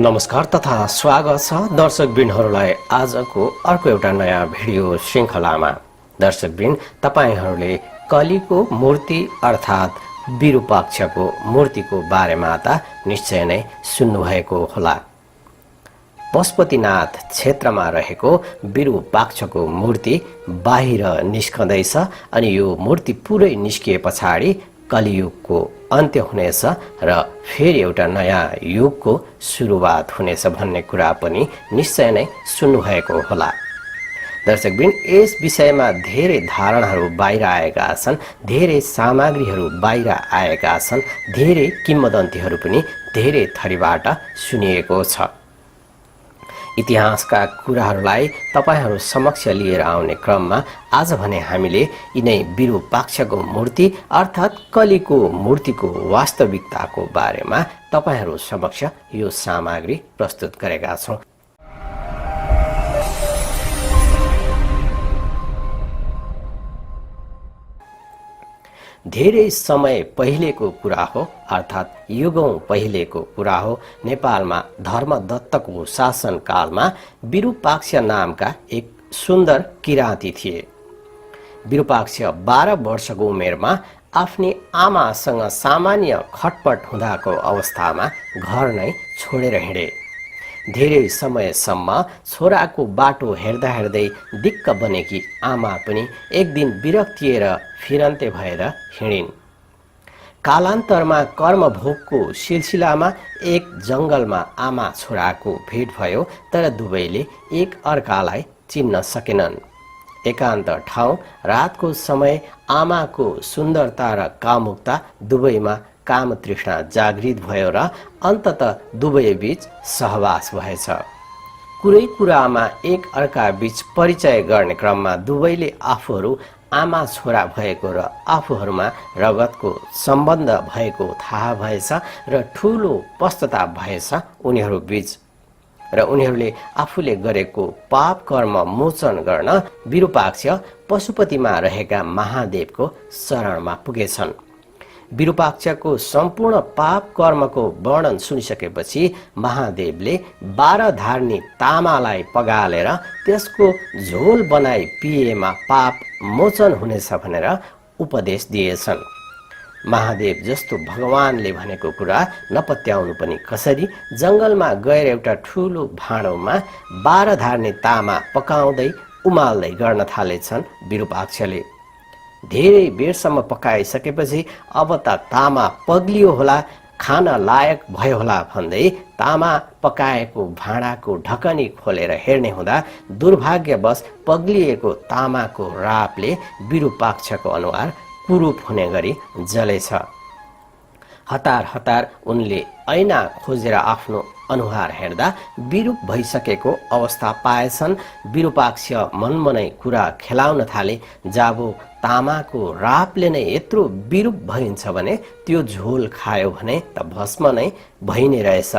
नमस्कार तथा स्वागत छ दर्शकवृन्दहरूलाई आजको अर्को एउटा नयाँ भिडियो श्रृङ्खलामा। दर्शकवृन्द, तपाईहरूले कलीको मूर्ति अर्थात् विरूपाक्षको मूर्तिको बारेमा त निश्चय नै सुन्नुभएको होला। पशुपतिनाथ क्षेत्रमा रहेको विरूपाक्षको मूर्ति बाहिर निस्कँदैछ अनि यो मूर्ति पुरै निस्किए पछाडि कलियुगको अन्त्य हुनेछ र फेरि एउटा नयाँ युगको सुरुवात हुनेछ भन्ने कुरा पनि निश्चय नै सुन्नुभएको होला। दर्शकवृन्द, यस विषयमा धेरै धारणाहरू बाहिर आएका छन्, धेरै सामग्रीहरू बाहिर आएका छन्, धेरै किम्वदन्तीहरू पनि धेरै थरीबाट सुनिएको छ। इतिहासका कुराहरूलाई तपाईहरू समक्ष लिएर आउने क्रममा आज भने हामीले यिनै विरूपाक्षको मूर्ति अर्थात् कलीको मूर्तिको वास्तविकताको बारेमा तपाईहरू समक्ष यो सामग्री प्रस्तुत गरेका छौँ। धेरै समय पहिलेको कुरा हो, अर्थात् युगौं पहिलेको कुरा हो। नेपालमा धर्मदत्तको शासनकालमा विरूपाक्ष नामका एक सुन्दर किराँती थिए। विरूपाक्ष 12 वर्षको उमेरमा आफ्नी आमासँग सामान्य खटपट हुँदाको अवस्थामा घर नै छोडेर हिँडे। धेरै समयसम्म छोराको बाटो हेर्दा हेर्दै दिक्क बनेकी आमा पनि एक दिन विरक्तिएर फिरन्ते भएर हिँडिन्। कालान्तरमा कर्मभोगको सिलसिलामा एक जङ्गलमा आमा छोराको भेट भयो, तर दुवैले एक अर्कालाई चिन्न सकेनन्। एकान्त ठाउँ, रातको समय आमाको सुन्दरता र कामुकता दुवैमा काम तृष्णा जागृत भयो र अन्ततः दुवै बीच सहवास भएछ। कुरै कुरामा एक अर्का बीच परिचय गर्ने क्रममा दुवैले आफूहरू आमा छोरा भएको र आफूहरूमा रगतको सम्बन्ध भएको थाहा भएछ र ठुलो पश्चाताप भएछ उनीहरू बीच। र उनीहरूले आफूले गरेको पाप कर्म मोचन गर्न विरूपाक्ष पशुपतिमा रहेका महादेवको शरणमा पुगेछन्। विरूपाक्षको सम्पूर्ण पाप कर्मको वर्णन सुनिसकेपछि महादेवले 12 धार्नी तामालाई पगालेर त्यसको झोल बनाई पिएमा पाप मोचन हुनेछ भनेर उपदेश दिएछन्। महादेव जस्तो भगवानले भनेको कुरा नपत्याउनु पनि कसरी, जङ्गलमा गएर एउटा ठुलो भाँडोमा 12 धार्नी तामा पकाउँदै उमाल्दै गर्न थालेछन् विरूपाक्षले। धेरै बेरसम्म पकाइसकेपछि अब त तामा पग्लियो होला, खान लायक भयो होला भन्दै तामा पकाएको भाँडाको ढकनी खोलेर हेर्ने हुँदा दुर्भाग्यवश पग्लिएको तामाको रापले विरूपाक्षको अनुहार कुरूप हुने गरी जलेछ। हतार हतार उनले ऐना खोजेर आफ्नो अनुहार हेर्दा विरूप भइसकेको अवस्था पाएछन्। विरूपाक्ष मनमनै कुरा खेलाउन थाले, जाबो तामाको रापले नै यत्रो विरूप भइन्छ भने त्यो झोल खायो भने त भस्म नै भइ नै रहेछ।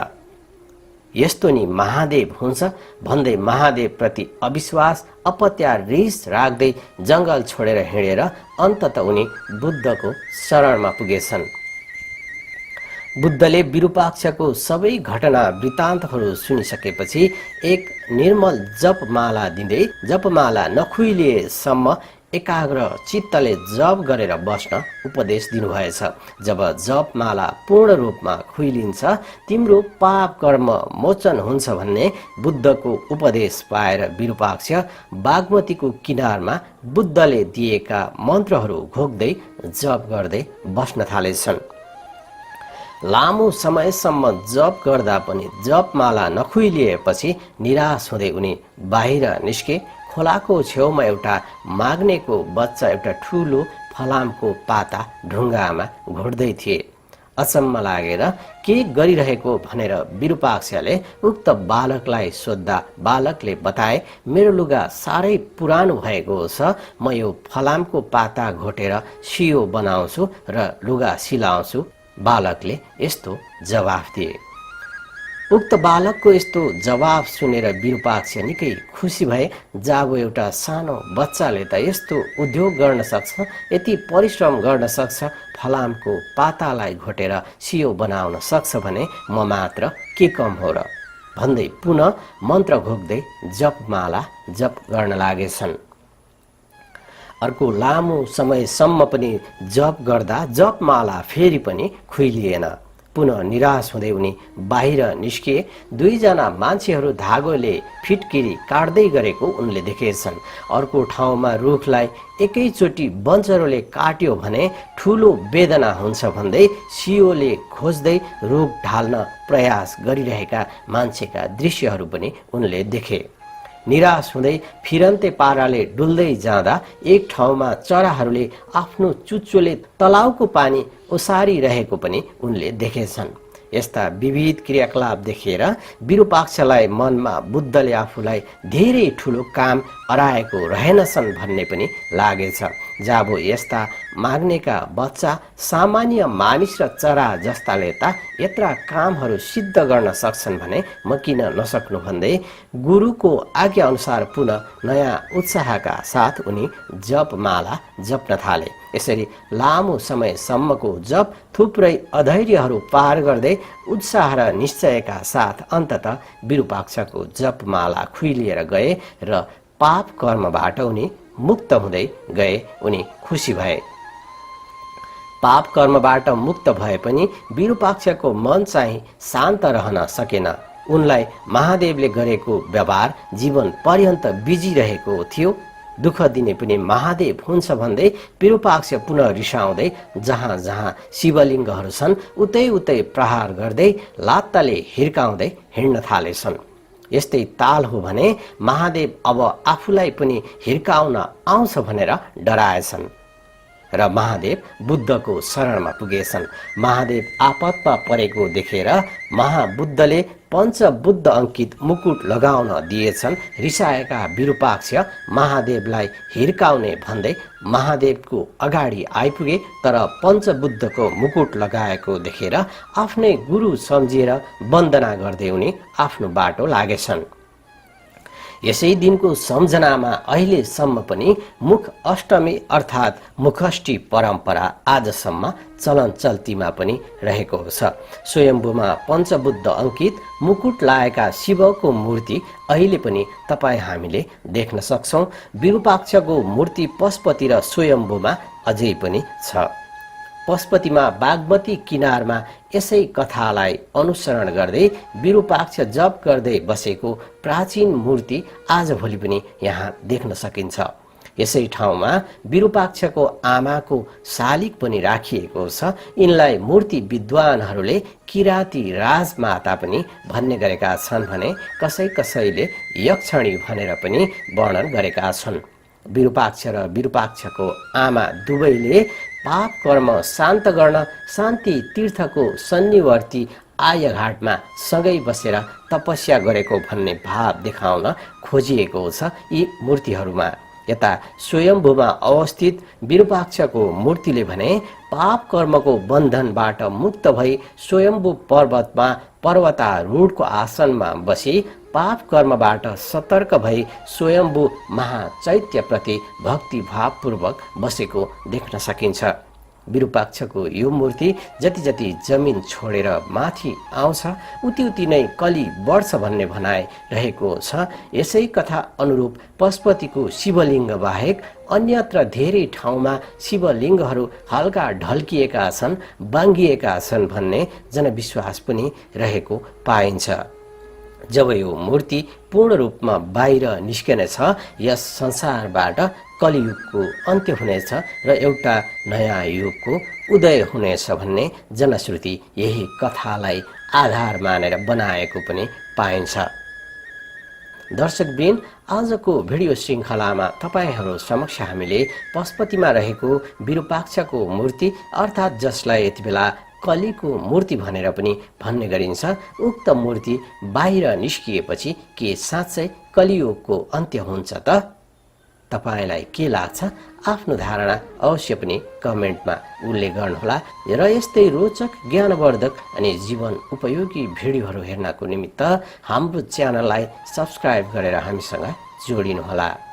यस्तो नि महादेव हुन्छ भन्दै महादेव प्रति अविश्वास अपत्यार रिस राख्दै जङ्गल छोडेर हिँडेर अन्ततः उनी बुद्धको शरणमा पुगेछन्। बुद्धले विरूपाक्षको सबै घटना वृत्तान्तहरू सुनिसकेपछि एक निर्मल जपमाला दिँदै जपमाला नखुइलिएसम्म एकाग्र चित्तले जप गरेर बस्न उपदेश दिनुभएछ। जब जपमाला पूर्ण रूपमा खुइलिन्छ तिम्रो पाप कर्म मोचन हुन्छ भन्ने बुद्धको उपदेश पाएर विरूपाक्ष बागमतीको किनारमा बुद्धले दिएका मन्त्रहरू घोक्दै जप गर्दै बस्न थालेछन्। लामो समयसम्म जप गर्दा पनि जपमाला नखुइलिएपछि निराश हुँदै उनी बाहिर निस्के। खोलाको छेउमा एउटा माग्नेको बच्चा एउटा ठुलो फलामको पाता ढुङ्गामा घोड्दै थिए। अचम्म लागेर के गरिरहेको भनेर विरूपाक्षले उक्त बालकलाई सोद्धा बालकले बताए, मेरो लुगा साह्रै पुरानो भएको छ, म यो फलामको पाता घोटेर सियो बनाउँछु र लुगा सिलाउँछु। बालकले यस्तो जवाफ दिए। उक्त बालकको यस्तो जवाफ सुनेर विरूपाक्ष निकै खुसी भए। जाबो एउटा सानो बच्चाले त यस्तो उद्योग गर्न सक्छ, यति परिश्रम गर्न सक्छ, फलामको पातालाई घोटेर सियो बनाउन सक्छ भने म मात्र के कम हो र। भन्दै पुनः मन्त्र घोक्दै जपमाला जप गर्न लागेछन्। अर्को लामो समयसम्म पनि जप गर्दा जपमाला फेरि पनि खुइलिएन। पुनः निराश हुँदै उनी बाहिर निस्किए। दुईजना मान्छेहरू धागोले फिटकिरी काट्दै गरेको उनले देखेछन्। अर्को ठाउँमा रुखलाई एकैचोटि बन्चरोले काट्यो भने ठुलो वेदना हुन्छ भन्दै सियोले खोज्दै रुख ढाल्न प्रयास गरिरहेका मान्छेका दृश्यहरू पनि उनले देखे। निराश हुँदै फिरन्ते पाराले डुल्दै जाँदा एक ठाउँमा चराहरूले आफ्नो चुच्चोले तलाउको पानी ओसारिरहेको पनि उनले देखेछन्। यस्ता विविध क्रियाकलाप देखेर विरूपाक्षलाई मनमा बुद्धले आफूलाई धेरै ठुलो काम अराएको रहेनछन् भन्ने पनि लागेछ। जाबो यस्ता माग्नेका बच्चा सामान्य मानिस र चरा जस्ताले त यत्रा कामहरू सिद्ध गर्न सक्छन् भने म किन नसक्नु भन्दै गुरुको आज्ञा अनुसार पुनः नयाँ उत्साहका साथ उनी जपमाला जप्न थाले। यसरी लामो समयसम्मको जप थुप्रै अधैर्यहरू पार गर्दै उत्साह र निश्चयका साथ अन्ततः विरूपाक्षको जपमाला खुइलिएर गए र पाप कर्मबाट उनी मुक्त हुँदै गए। उनी खुसी भए। पाप कर्मबाट मुक्त भए पनि विरूपाक्षको मन चाहिँ शान्त रहन सकेन। उनलाई महादेवले गरेको व्यवहार जीवन पर्यन्त बिजिरहेको थियो। दुःख दिने पनि महादेव हुन्छ भन्दै विरूपाक्ष पुनः रिसाउँदै जहाँ जहाँ शिवलिङ्गहरू छन् उतै उतै प्रहार गर्दै लात्ताले हिर्काउँदै हिँड्न थालेछन्। यस्तै ताल हो भने महादेव अब आफूलाई पनि हिर्काउन आउँछ भनेर डराएछन् र महादेव बुद्धको शरणमा पुगेछन्। महादेव आपतमा परेको देखेर महाबुद्धले पञ्चबुद्ध अङ्कित मुकुट लगाउन दिएछन्। रिसाएका विरूपाक्ष महादेवलाई हिर्काउने भन्दै महादेवको अगाडि आइपुगे, तर पञ्चबुद्धको मुकुट लगाएको देखेर आफ्नै गुरु सम्झिएर वन्दना गर्दै उनी आफ्नो बाटो लागेछन्। यसै दिनको सम्झनामा अहिलेसम्म पनि मुख अष्टमी अर्थात् मुखष्टी परम्परा आजसम्म चलन चल्तीमा पनि रहेको छ। स्वयम्भूमा पञ्चबुद्ध अङ्कित मुकुट लाएका शिवको मूर्ति अहिले पनि तपाईँ हामीले देख्न सक्छौँ। विरूपाक्षको मूर्ति पशुपति र स्वयम्भूमा अझै पनि छ। पशुपतिमा बागमती किनारमा यसै कथालाई अनुसरण गर्दै विरूपाक्ष जप गर्दै बसेको प्राचीन मूर्ति आजभोलि पनि यहाँ देख्न सकिन्छ। यसै ठाउँमा विरूपाक्षको आमाको शालिग पनि राखिएको छ। यिनलाई मूर्ति विद्वानहरूले किराती राजमाता पनि भन्ने गरेका छन् भने कसै कसैले यक्षिणी भनेर पनि वर्णन गरेका छन्। विरूपाक्ष र विरूपाक्षको आमा दुवैले पाप कर्म शान्त गर्न शान्ति तीर्थको सन्निवर्ती आर्यघाटमा सँगै बसेर तपस्या गरेको भन्ने भाव देखाउन खोजिएको छ यी मूर्तिहरूमा। यता स्वयम्भूमा अवस्थित विरूपाक्षको मूर्तिले भने पाप कर्मको बन्धनबाट मुक्त भई स्वयम्भू पर्वतमा पर्वतारूढको आसनमा बसी पाप कर्मबाट सतर्क भई स्वयम्भू महाचैत्यप्रति भक्तिभावपूर्वक बसेको देख्न सकिन्छ। विरूपाक्षको यो मूर्ति जति जति जमिन छोडेर माथि आउँछ उति उति नै कली बढ्छ भन्ने भनाइ रहेको छ। यसै कथा अनुरूप पशुपतिको शिवलिङ्ग बाहेक अन्यत्र धेरै ठाउँमा शिवलिङ्गहरू हल्का ढल्किएका छन्, बाङ्गिएका छन् भन्ने जनविश्वास पनि रहेको पाइन्छ। जब यो मूर्ति पूर्ण रूपमा बाहिर निस्कनेछ यस संसारबाट कलियुगको अन्त्य हुनेछ र एउटा नयाँ युगको उदय हुनेछ भन्ने जनश्रुति यही कथालाई आधार मानेर बनाएको पनि पाइन्छ। दर्शकवृन्द, आजको भिडियो श्रृङ्खलामा तपाईहरू समक्ष हामीले पशुपतिमा रहेको विरूपाक्षको मूर्ति अर्थात् जसलाई यति बेला कलीको मूर्ति भनेर पनि भन्ने गरिन्छ, उक्त मूर्ति बाहिर निस्किएपछि के साँच्चै कलियुगको अन्त्य हुन्छ त? तपाईलाई के लाग्छ? आफ्नो धारणा अवश्य पनि कमेन्टमा उल्लेख गर्नुहोला र यस्तै रोचक, ज्ञानवर्धक अनि जीवन उपयोगी भिडियोहरू हेर्नको निमित्त हाम्रो च्यानललाई सब्स्क्राइब गरेर हामीसँग जोडिनुहोला।